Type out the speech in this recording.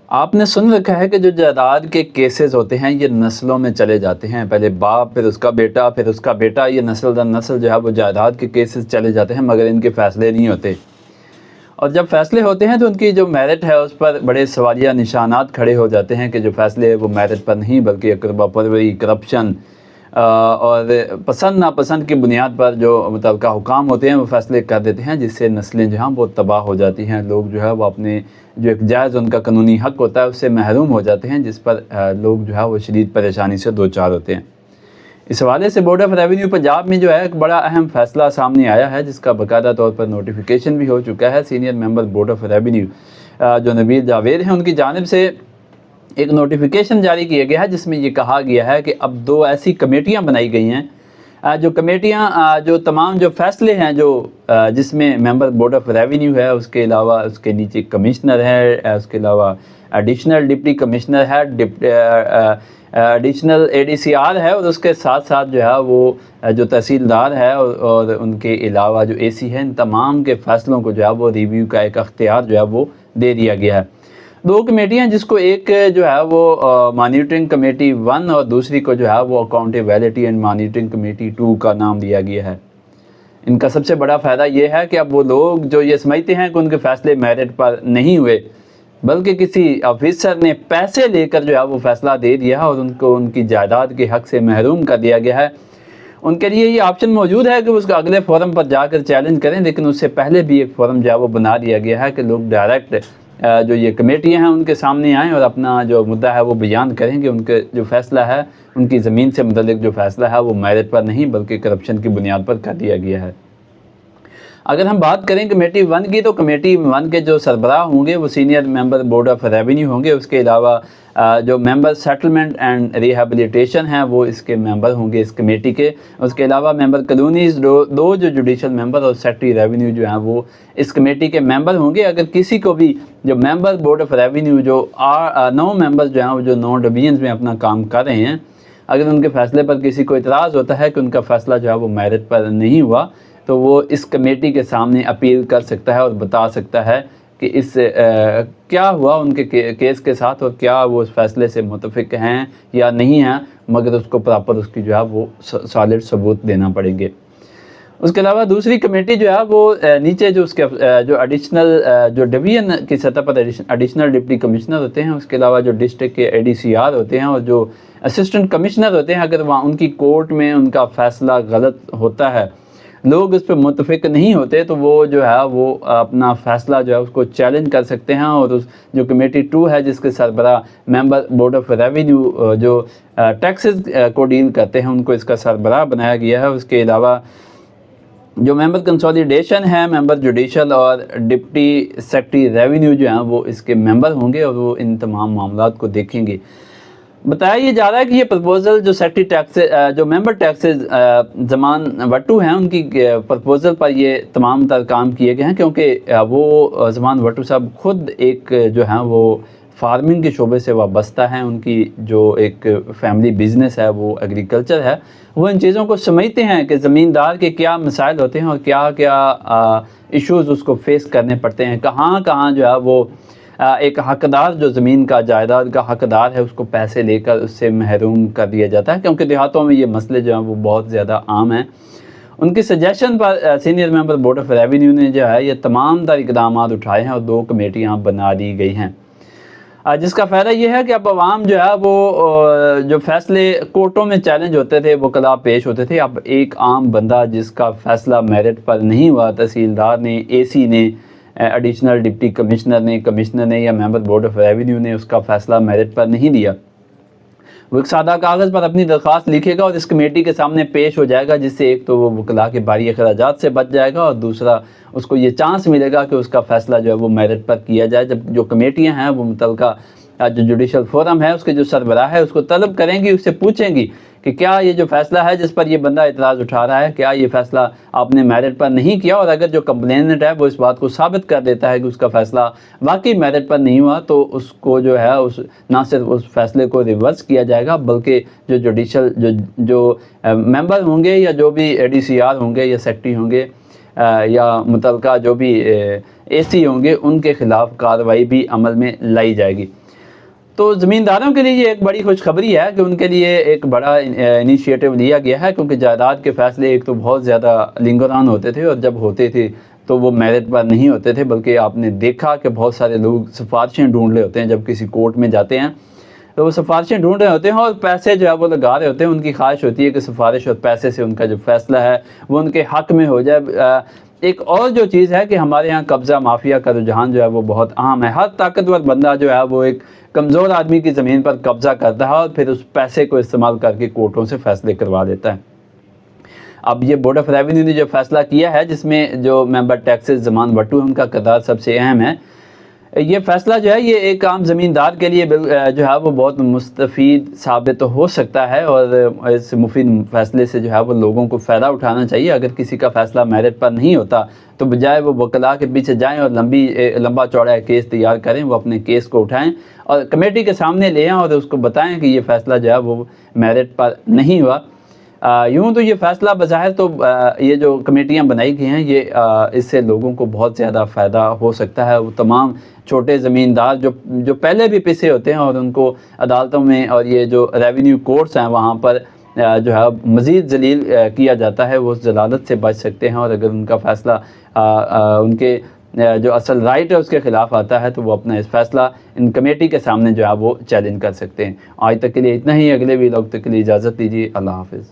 آپ نے سن رکھا ہے کہ جو جائیداد کے کیسز ہوتے ہیں یہ نسلوں میں چلے جاتے ہیں، پہلے باپ پھر اس کا بیٹا پھر اس کا بیٹا، یہ نسل در نسل جو ہے وہ جائیداد کے کیسز چلے جاتے ہیں، مگر ان کے فیصلے نہیں ہوتے۔ اور جب فیصلے ہوتے ہیں تو ان کی جو میرٹ ہے اس پر بڑے سوالیہ نشانات کھڑے ہو جاتے ہیں کہ جو فیصلے وہ میرٹ پر نہیں بلکہ اقربا پروری، کرپشن اور پسند ناپسند کی بنیاد پر جو متعلقہ حکام ہوتے ہیں وہ فیصلے کر دیتے ہیں، جس سے نسلیں جو ہیں وہ تباہ ہو جاتی ہیں۔ لوگ جو ہے وہ اپنے جو ایک جائز ان کا قانونی حق ہوتا ہے اس سے محروم ہو جاتے ہیں، جس پر لوگ جو ہے وہ شدید پریشانی سے دوچار ہوتے ہیں۔ اس حوالے سے بورڈ آف ریونیو پنجاب میں جو ہے ایک بڑا اہم فیصلہ سامنے آیا ہے، جس کا باقاعدہ طور پر نوٹیفیکیشن بھی ہو چکا ہے۔ Senior member board of revenue جو نبیل جاوید ہیں، ان کی جانب سے ایک نوٹیفیکیشن جاری کیا گیا ہے جس میں یہ کہا گیا ہے کہ اب 2 ایسی کمیٹیاں بنائی گئی ہیں، جو کمیٹیاں جو تمام جو فیصلے ہیں جو جس میں ممبر بورڈ آف ریونیو ہے، اس کے علاوہ اس کے نیچے کمشنر ہے، اس کے علاوہ ایڈیشنل ڈپٹی کمشنر ہے، ایڈیشنل ADCR ہے، اور اس کے ساتھ ساتھ جو ہے وہ جو تحصیلدار ہے اور ان کے علاوہ جو AC ہے، ان تمام کے فیصلوں کو جو ہے وہ ریویو کا ایک اختیار جو ہے وہ دے دیا گیا ہے۔ 2 کمیٹیاں، جس کو ایک جو ہے وہ مانیٹرنگ کمیٹی 1 اور دوسری کو جو ہے وہ اکاؤنٹیبلٹی اینڈ مانیٹرنگ کمیٹی 2 کا نام دیا گیا ہے۔ ان کا سب سے بڑا فائدہ یہ ہے کہ اب وہ لوگ جو یہ سمجھتے ہیں کہ ان کے فیصلے میرٹ پر نہیں ہوئے بلکہ کسی آفیسر نے پیسے لے کر جو ہے وہ فیصلہ دے دیا اور ان کو ان کی جائیداد کے حق سے محروم کر دیا گیا ہے، ان کے لیے یہ آپشن موجود ہے کہ اس کا اگلے فورم پر جا کر چیلنج کریں، لیکن اس سے پہلے بھی ایک فورم جو ہے وہ بنا دیا گیا ہے کہ لوگ ڈائریکٹ جو یہ کمیٹیاں ہیں ان کے سامنے آئیں اور اپنا جو مدعا ہے وہ بیان کریں کہ ان کے جو فیصلہ ہے ان کی زمین سے متعلق جو فیصلہ ہے وہ میرٹ پر نہیں بلکہ کرپشن کی بنیاد پر کر دیا گیا ہے۔ اگر ہم بات کریں کمیٹی 1 کی، تو کمیٹی 1 کے جو سربراہ ہوں گے وہ senior member board of revenue ہوں گے۔ اس کے علاوہ جو ممبر سیٹلمنٹ اینڈ ریہیبلیٹیشن ہیں وہ اس کے ممبر ہوں گے اس کمیٹی کے۔ اس کے علاوہ ممبر کالونیز 2 جو جوڈیشل ممبر اور سیکٹری ریونیو جو ہیں وہ اس کمیٹی کے ممبر ہوں گے۔ اگر کسی کو بھی جو ممبر بورڈ آف ریونیو جو 9 ممبرز جو ہیں وہ جو 9 ڈویژنز میں اپنا کام کر رہے ہیں، اگر ان کے فیصلے پر کسی کو اعتراض ہوتا ہے کہ ان کا فیصلہ جو ہے وہ میرٹ پر نہیں ہوا، تو وہ اس کمیٹی کے سامنے اپیل کر سکتا ہے اور بتا سکتا ہے کہ اس کیا ہوا ان کے کیس کے ساتھ اور کیا وہ اس فیصلے سے متفق ہیں یا نہیں ہیں، مگر اس کو پراپر اس کی جو ہے وہ سالڈ ثبوت دینا پڑیں گے۔ اس کے علاوہ دوسری کمیٹی جو ہے وہ نیچے جو اس کے جو ایڈیشنل جو ڈویژن کی سطح پر ایڈیشنل ڈپٹی کمشنر ہوتے ہیں، اس کے علاوہ جو ڈسٹرکٹ کے ADCR ہوتے ہیں اور جو اسسٹنٹ کمشنر ہوتے ہیں، اگر وہاں ان کی کورٹ میں ان کا فیصلہ غلط ہوتا ہے، لوگ اس پہ متفق نہیں ہوتے، تو وہ جو ہے وہ اپنا فیصلہ جو ہے اس کو چیلنج کر سکتے ہیں، اور اس جو کمیٹی 2 ہے جس کے سربراہ ممبر بورڈ آف ریونیو جو ٹیکسز کو ڈیل کرتے ہیں ان کو اس کا سربراہ بنایا گیا ہے۔ اس کے علاوہ جو ممبر کنسولیڈیشن ہے، ممبر جوڈیشل اور ڈپٹی سیکٹری ریونیو جو ہیں وہ اس کے ممبر ہوں گے اور وہ ان تمام معاملات کو دیکھیں گے۔ بتایا یہ جا رہا ہے کہ یہ پرپوزل جو سیکٹری ٹیکس جو ممبر ٹیکسز زمان وٹو ہیں ان کی پرپوزل پر یہ تمام تر کام کیے گئے ہیں، کیونکہ وہ زمان وٹو صاحب خود ایک جو ہیں وہ فارمنگ کے شعبے سے وابستہ ہیں، ان کی جو ایک فیملی بزنس ہے وہ ایگریکلچر ہے، وہ ان چیزوں کو سمجھتے ہیں کہ زمیندار کے کیا مسائل ہوتے ہیں اور کیا کیا ایشوز اس کو فیس کرنے پڑتے ہیں، کہاں کہاں جو ہے وہ ایک حقدار جو زمین کا جائیداد کا حقدار ہے اس کو پیسے لے کر اس سے محروم کر دیا جاتا ہے، کیونکہ دیہاتوں میں یہ مسئلے جو ہیں وہ بہت زیادہ عام ہیں۔ ان کی suggestion per senior member board of revenue نے جو ہے یہ تمام تر اقدامات اٹھائے ہیں اور 2 کمیٹیاں بنا دی گئی ہیں، جس کا فائدہ یہ ہے کہ اب عوام جو ہے وہ جو فیصلے کورٹوں میں چیلنج ہوتے تھے، وہ وکلا پیش ہوتے تھے، اب ایک عام بندہ جس کا فیصلہ میرٹ پر نہیں ہوا، تحصیلدار نے، AC نے، ایڈیشنل ڈپٹی کمشنر نے یا ممبر بورڈ آف ریونیو نے اس کا فیصلہ میرٹ پر نہیں دیا، وہ ایک سادہ کاغذ پر اپنی درخواست لکھے گا اور اس کمیٹی کے سامنے پیش ہو جائے گا، جس سے ایک تو وہ وکلا کے باری اخراجات سے بچ جائے گا اور دوسرا اس کو یہ چانس ملے گا کہ اس کا فیصلہ جو ہے وہ میرٹ پر کیا جائے، جب جو کمیٹیاں ہیں وہ متعلقہ جو جوڈیشل فورم ہے اس کے جو سربراہ ہے اس کو طلب کریں گی، اس سے پوچھیں گی کہ کیا یہ جو فیصلہ ہے جس پر یہ بندہ اعتراض اٹھا رہا ہے، کیا یہ فیصلہ آپ نے میرٹ پر نہیں کیا، اور اگر جو کمپلیننٹ ہے وہ اس بات کو ثابت کر دیتا ہے کہ اس کا فیصلہ واقعی میرٹ پر نہیں ہوا، تو اس کو جو ہے نہ صرف اس فیصلے کو ریورس کیا جائے گا، بلکہ جو جوڈیشل جو ممبر ہوں گے یا جو بھی ADCR ہوں گے یا سیکٹری ہوں گے یا متعلقہ جو بھی AC ہوں گے ان کے خلاف کارروائی بھی عمل میں لائی جائے گی۔ تو زمینداروں کے لیے یہ ایک بڑی خوشخبری ہے کہ ان کے لیے ایک بڑا انیشیٹو لیا گیا ہے، کیونکہ جائیداد کے فیصلے ایک تو بہت زیادہ لنگران ہوتے تھے، اور جب ہوتے تھے تو وہ میرٹ پر نہیں ہوتے تھے، بلکہ آپ نے دیکھا کہ بہت سارے لوگ سفارشیں ڈھونڈ رہے ہوتے ہیں جب کسی کورٹ میں جاتے ہیں، تو وہ سفارشیں ڈھونڈ رہے ہوتے ہیں اور پیسے جو ہے وہ لگا رہے ہوتے ہیں. ان کی خواہش ہوتی ہے کہ سفارش اور پیسے سے ان کا جو فیصلہ ہے وہ ان کے حق میں ہو جائے. ایک اور جو چیز ہے کہ ہمارے یہاں قبضہ مافیا کا رجحان جو ہے وہ بہت عام ہے. ہر طاقتور بندہ جو ہے وہ ایک کمزور آدمی کی زمین پر قبضہ کرتا ہے اور پھر اس پیسے کو استعمال کر کے کورٹوں سے فیصلے کروا دیتا ہے. اب یہ بورڈ آف ریونیو نے جو فیصلہ کیا ہے، جس میں جو ممبر ٹیکسز زمان وٹو ان کا کردار سب سے اہم ہے، یہ فیصلہ جو ہے یہ ایک عام زمیندار کے لیے جو ہے وہ بہت مستفید ثابت ہو سکتا ہے، اور اس مفید فیصلے سے جو ہے وہ لوگوں کو فائدہ اٹھانا چاہیے. اگر کسی کا فیصلہ میرٹ پر نہیں ہوتا تو بجائے وہ وکلاء کے پیچھے جائیں اور لمبا چوڑا کیس تیار کریں، وہ اپنے کیس کو اٹھائیں اور کمیٹی کے سامنے لے آئیں اور اس کو بتائیں کہ یہ فیصلہ جو ہے وہ میرٹ پر نہیں ہوا. یوں تو یہ فیصلہ بظاہر تو یہ جو کمیٹیاں بنائی گئی ہیں، یہ اس سے لوگوں کو بہت زیادہ فائدہ ہو سکتا ہے. وہ تمام چھوٹے زمیندار جو پہلے بھی پسے ہوتے ہیں اور ان کو عدالتوں میں اور یہ جو ریونیو کورٹس ہیں وہاں پر جو ہے مزید ذلیل کیا جاتا ہے، وہ اس ذلالت سے بچ سکتے ہیں. اور اگر ان کا فیصلہ ان کے جو اصل رائٹ ہے اس کے خلاف آتا ہے تو وہ اپنا اس فیصلہ ان کمیٹی کے سامنے جو ہے وہ چیلنج کر سکتے ہیں. آج تک کے لیے اتنا ہی. اگلے ویلاگ تک کے لیے اجازت دیجیے. اللہ حافظ.